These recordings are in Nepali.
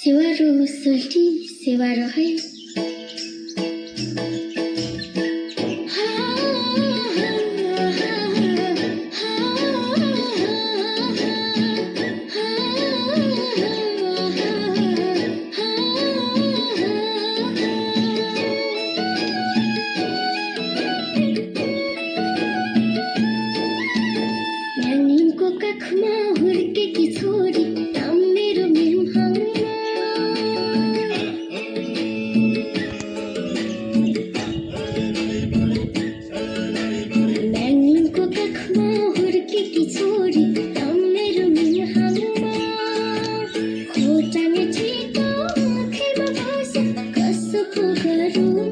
सेवारो सोल्टी सेवारो है नानीको काखमा हुर्केकी छोरी नाम मेरो मिमहाङमा नानीको काखमा हुर्केकी छोरी नाम मेरो मिमहाङमा खोटाङ छिटो आँखैमा बसे कसो पो गरौँ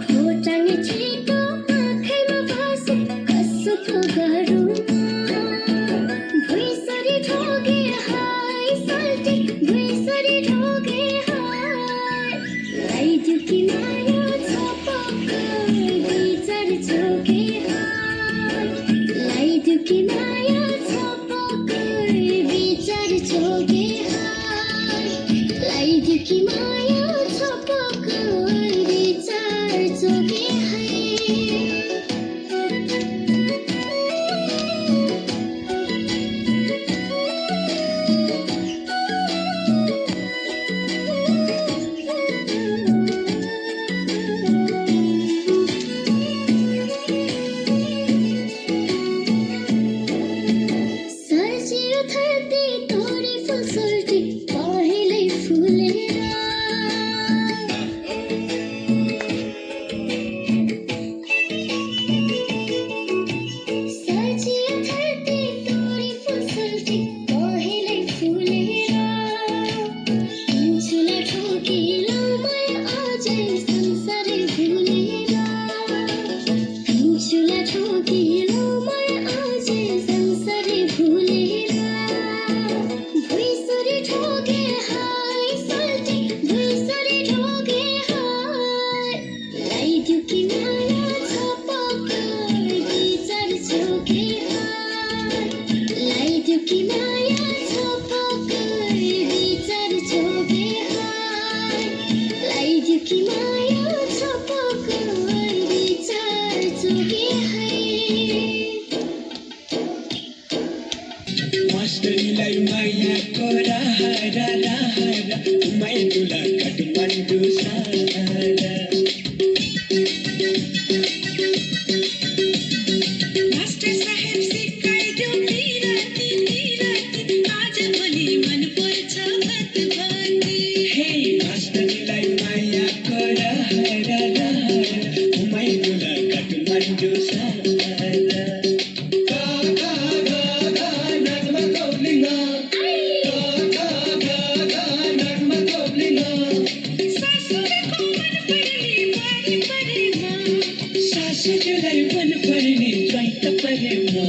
खोटाङ छिटो आँखैमा बसे कसो पो गरौँ भुइँसरी ठोगे हाय सल्टी भुइँसरी ठोगे हाय लगाइदियो कि माया छपक्कै विचार चोके हाय लगाइदियो कि माया छपक्कै विचार चोके हाय लगाइदियो कि माया छपक्कै विचार चोके हाय सजियो धरती तोरी फुल सोल्टी पहेँलै फुलेर सजियो धरती तोरी फुल सोल्टी पहेँलै फुलेर पिन्छुलाई ठोकिलो माया अझै संसारै भुलेर पिन्छुलाई ठोकिलो माया अझै संसारै भुलेर भुइँसरी ठोके हाय सल्टी भुइँसरी ठोके हाय लगाइदियो कि माया छपक्कै विचार चोके हाय लगाइदियो कि माया छपक्कै विचार चोके हाय लगाइदियो कि माया छपक्कै विचार चोके हाय मास्टरलाई मायाको राहरा राहरा माइतुला काठमाडौँ सारा मास्टर साहेब सिकाइदेऊ निराती निराती आजभोलि मनपर्छ भतभती हे मास्टरलाई मायाको राहरा राहरा माइतुला काठमाडौँ सारा गा गा गा गा नगमा कौलिना गा गा गा नगमा कौलिना सासूको मन पर्ने बारी परेमा सासूलाई मन पर्ने द्वैत परेमा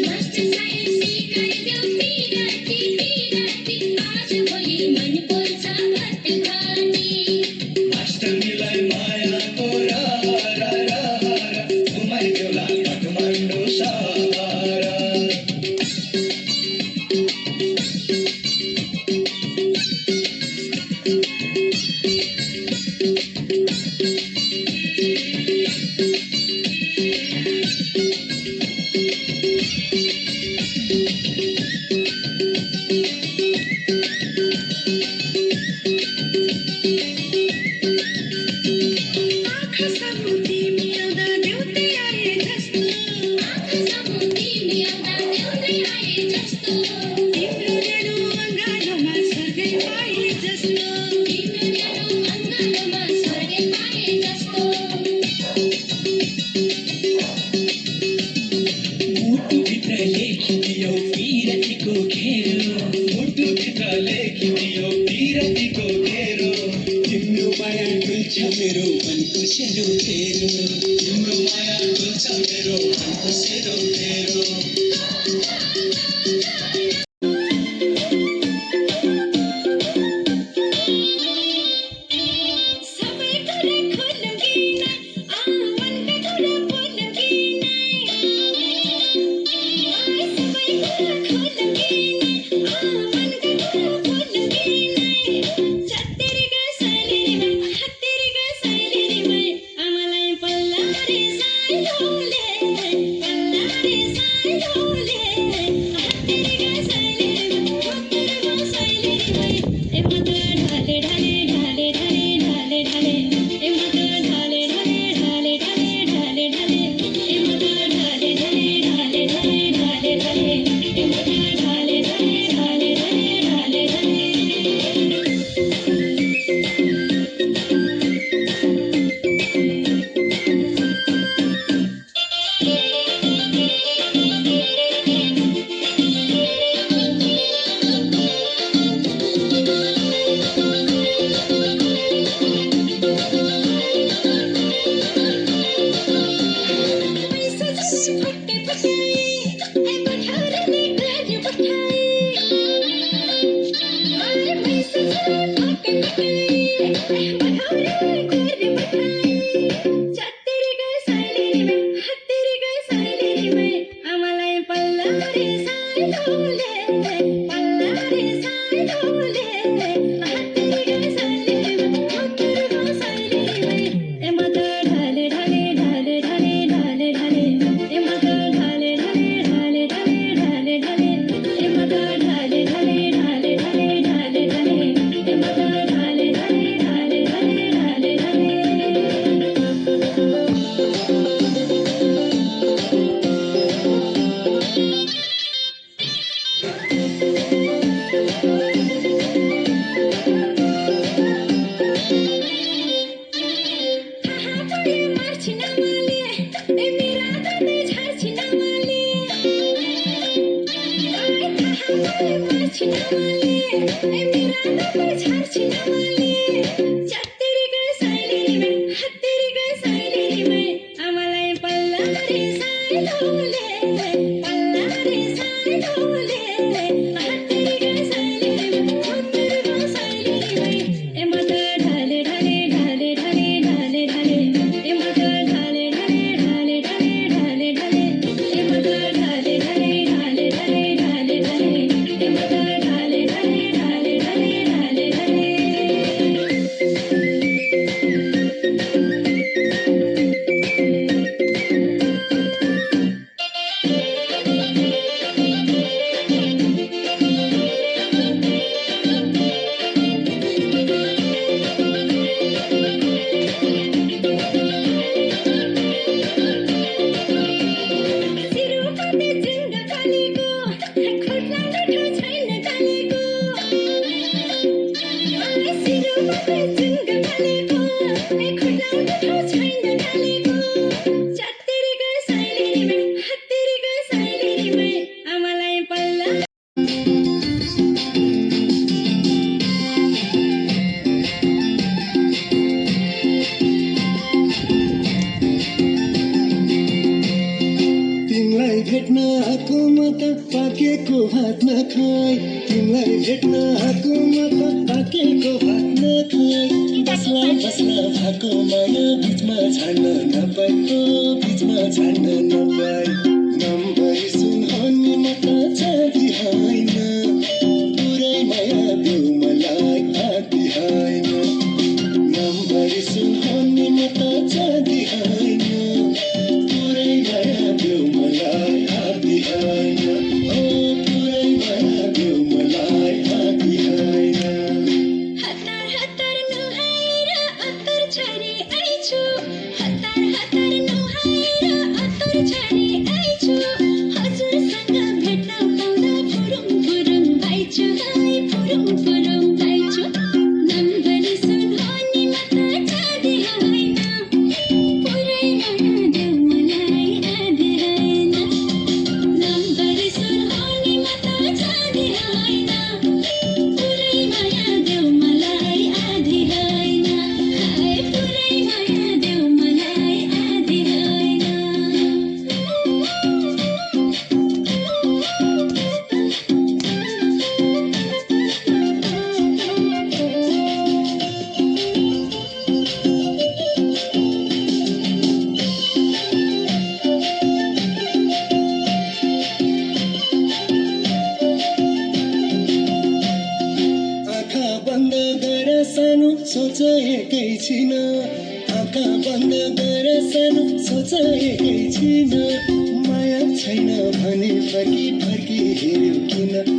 मास्टर साहेब सिकाइदेऊ निराती निराती आजभोलि मनपर्छ भतभती मास्टरनीलाई मायाको राहरा राहरा घुमाइदेऊला काठमाडौँ सारा आँखा सामु तिमी आउँदा देउतै आए जस्तो आँखा सामु तिमी आउँदा देउतै आए जस्तो तिम्रो न्यानो अँगालोमा स्वर्गै पाए जस्तो तिम्रो न्यानो अँगालोमा स्वर्गै पाए जस्तो मुटुभित्र लेखिदियो विरतीको घेरो मुटुभित्र लेखिदियो विरतीको घेरो तिम्रो माया डुल्छ मेरो मनको सेरो तेरो तिम्रो माया डुल्छ मेरो मनको सेरो तेरो सबै कुरा खोलौँ कि नै मनका कुरा बोलौँ कि नै सबै कुरा खोलौँ कि नै पाकेको भात नखाई तिमीलाई भेट्न आएको म त पाकेको भात नखाई बस्ला बस्ला भएको माया बिचमा छाड्न नपाई बिचमा छाड्न नपाई नम्बरी सुन अनि म त चाहती होइन पुरै माया देऊ मलाई आदि होइन नम्बरी सुन अनि म त चाहती होइन पुरै माया देऊ मलाई आदि होइन सोचेकै छिन आँखा बन्द गरे सानो सोचेकै छिन माया छैन भने फर्की फर्की हेर्यो किन